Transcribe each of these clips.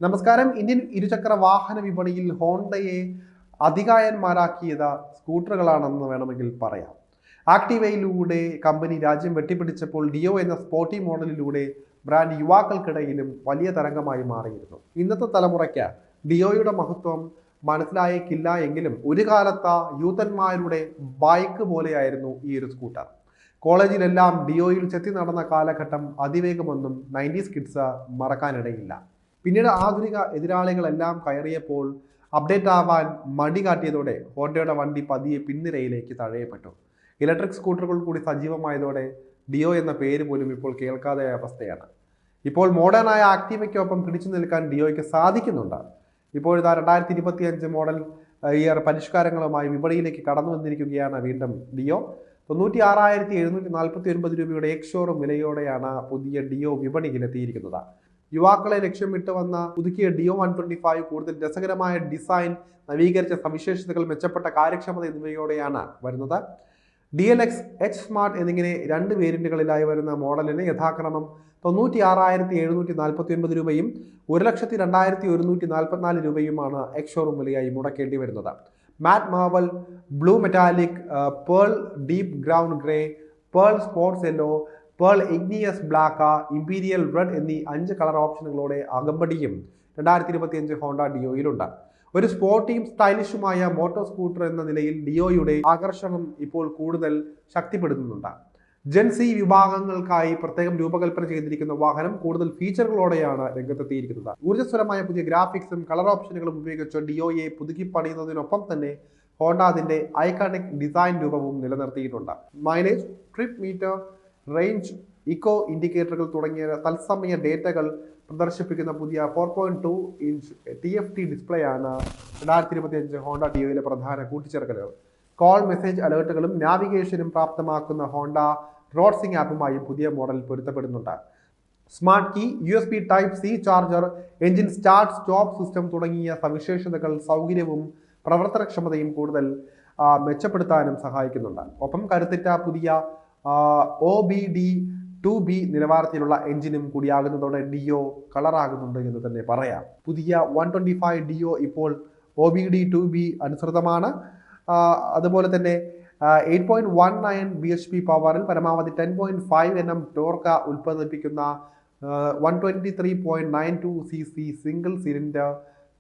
നമസ്കാരം. ഇന്ത്യൻ ഇരുചക്ര വാഹന വിപണിയിൽ ഹോണ്ടയെ അധികായന്മാരാക്കിയത് സ്കൂട്ടറുകളാണെന്ന് വേണമെങ്കിൽ പറയാം. ആക്ടിവയിലൂടെ കമ്പനി രാജ്യം വെട്ടിപ്പിടിച്ചപ്പോൾ ഡിയോ എന്ന സ്പോർട്ടി മോഡലിലൂടെ ബ്രാൻഡ് യുവാക്കൾക്കിടയിലും വലിയ തരംഗമായി മാറിയിരുന്നു. ഇന്നത്തെ തലമുറയ്ക്ക് ഡിയോയുടെ മഹത്വം മനസ്സിലായേക്കില്ല എങ്കിലും ഒരു കാലത്ത് യൂത്തന്മാരുടെ ബൈക്ക് പോലെയായിരുന്നു ഈ ഒരു സ്കൂട്ടർ. കോളേജിലെല്ലാം ഡിയോയിൽ ചെത്തി നടന്ന കാലഘട്ടം അതിവേഗമൊന്നും 90s കിഡ്സ് മറക്കാനിടയില്ല. പിന്നീട് ആധുനിക എതിരാളികളെല്ലാം കയറിയപ്പോൾ അപ്ഡേറ്റ് ആവാൻ മടി കാട്ടിയതോടെ ഹോണ്ടയുടെ വണ്ടി പതിയെ പിൻനിരയിലേക്ക് തഴയപ്പെട്ടു. ഇലക്ട്രിക് സ്കൂട്ടറുകൾ കൂടി സജീവമായതോടെ ഡിയോ എന്ന പേര് പോലും ഇപ്പോൾ കേൾക്കാതെ അവസ്ഥയാണ്. ഇപ്പോൾ മോഡേണായ ആക്ടീവയ്ക്കൊപ്പം പിടിച്ചു നിൽക്കാൻ ഡിയോയ്ക്ക് സാധിക്കുന്നുണ്ട്. ഇപ്പോഴിതാ 2025 മോഡൽ ഇയർ പരിഷ്കാരങ്ങളുമായി വിപണിയിലേക്ക് കടന്നു വന്നിരിക്കുകയാണ് വീണ്ടും ഡിയോ. 96,749 രൂപയുടെ എക്സ്-ഷോറൂം വിലയോടെയാണ് പുതിയ ഡിയോ വിപണിയിലെത്തിയിരിക്കുന്നത്. യുവാക്കളെ ലക്ഷ്യമിട്ട് വന്ന പുതുക്കിയ ഡിയോ 125 കൂടുതൽ രസകരമായ ഡിസൈൻ, നവീകരിച്ച സവിശേഷതകൾ, മെച്ചപ്പെട്ട കാര്യക്ഷമത എന്നിവയോടെയാണ് വരുന്നത്. DLX, H സ്മാർട്ട് എന്നിങ്ങനെ രണ്ട് വേരിയന്റുകളിലായി വരുന്ന മോഡലിന് യഥാക്രമം 96,749 രൂപയും 1,02,144 രൂപയുമാണ് എക്സ് ഷോറൂം വിലയായി മുടക്കേണ്ടി വരുന്നത്. Matte marble, blue metallic, pearl deep ground grey, pearl sports yellow, pearl igneous black, imperial red എന്നീ 5 കളർ ഓപ്ഷനുകളോടെ അകമ്പടിയും 2025 ഹോണ്ട ഡിയോയിലുണ്ട്. ഒരു സ്പോർട്ടിയും സ്റ്റൈലിഷുമായ മോട്ടോർ സ്കൂട്ടർ എന്ന നിലയിൽ ഡിയോയുടെ ആകർഷണം ഇപ്പോൾ കൂടുതൽ ശക്തിപ്പെടുത്തുന്നുണ്ട്. ജെൻസി വിഭാഗങ്ങൾക്കായി പ്രത്യേകം രൂപകൽപ്പന ചെയ്തിരിക്കുന്ന വാഹനം കൂടുതൽ ഫീച്ചറുകളോടെയാണ് രംഗത്തെത്തിയിരിക്കുന്നത്. ഊർജ്ജസ്വലമായ പുതിയ ഗ്രാഫിക്സും കളർ ഓപ്ഷനുകളും ഉപയോഗിച്ച് ഡിയോയെ പുതുക്കി പണിയുന്നതിനൊപ്പം തന്നെ ഹോണ്ട അതിന്റെ ഐക്കണിക് ഡിസൈൻ രൂപവും നിലനിർത്തിയിട്ടുണ്ട്. Mileage, trip meter, range, eco ഇൻഡിക്കേറ്ററുകൾ തുടങ്ങിയ തത്സമയ ഡേറ്റകൾ പ്രദർശിപ്പിക്കുന്ന പുതിയ 4.2 ഇഞ്ച് TFT ഡിസ്പ്ലേ ആണ് 2025 ഹോണ്ട ഡിയോയിലെ പ്രധാന കൂട്ടിച്ചേർക്കലുകൾ. കോൾ, മെസ്സേജ് അലേർട്ടുകളും നാവിഗേഷനും പ്രാപ്തമാക്കുന്ന ഹോണ്ട റോഡ് സിംഗ് ആപ്പുമായും പുതിയ മോഡൽ പൊരുത്തപ്പെടുന്നുണ്ട്. Smart key, USB Type-C charger, engine start stop system തുടങ്ങിയ സവിശേഷതകൾ സൗകര്യവും പ്രവർത്തനക്ഷമതയും കൂടുതൽ മെച്ചപ്പെടുത്താനും സഹായിക്കുന്നുണ്ട്. ഒപ്പം കരുത്തുറ്റ പുതിയ OBD2B നിലവാരത്തിലുള്ള എഞ്ചിനും കൂടിയാകുന്നതോടെ ഡിയോ കളറാകുന്നുണ്ട് എന്ന് തന്നെ പറയാം. പുതിയ 125 ഡിയോ ഇപ്പോൾ OBD2B അനുസൃതമാണ്. അതുപോലെ തന്നെ 8.19 bhp പവറിൽ പരമാവധി 10.5 Nm ടോർക്ക് ഉൽപ്പാദിപ്പിക്കുന്ന 123.92 cc single cylinder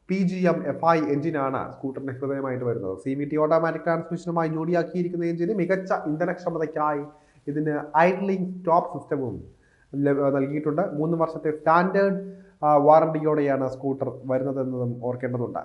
PGM FI എഞ്ചിനാണ് സ്കൂട്ടറിന് ഹൃദയമായിട്ട് വരുന്നത്. CVT ഓട്ടോമാറ്റിക് ട്രാൻസ്മിഷനുമായി ജോഡിയാക്കിയിരിക്കുന്ന എഞ്ചിന് മികച്ച ഇന്ധനക്ഷമതയ്ക്കായി ഇതിന് ഐഡ്ലിംഗ് സ്റ്റോപ്പ് സിസ്റ്റവും നൽകിയിട്ടുണ്ട്. 3 വർഷത്തെ സ്റ്റാൻഡേർഡ് വാറണ്ടിയോടെയാണ് സ്കൂട്ടർ വരുന്നതെന്നതും ഓർക്കേണ്ടതുണ്ട്.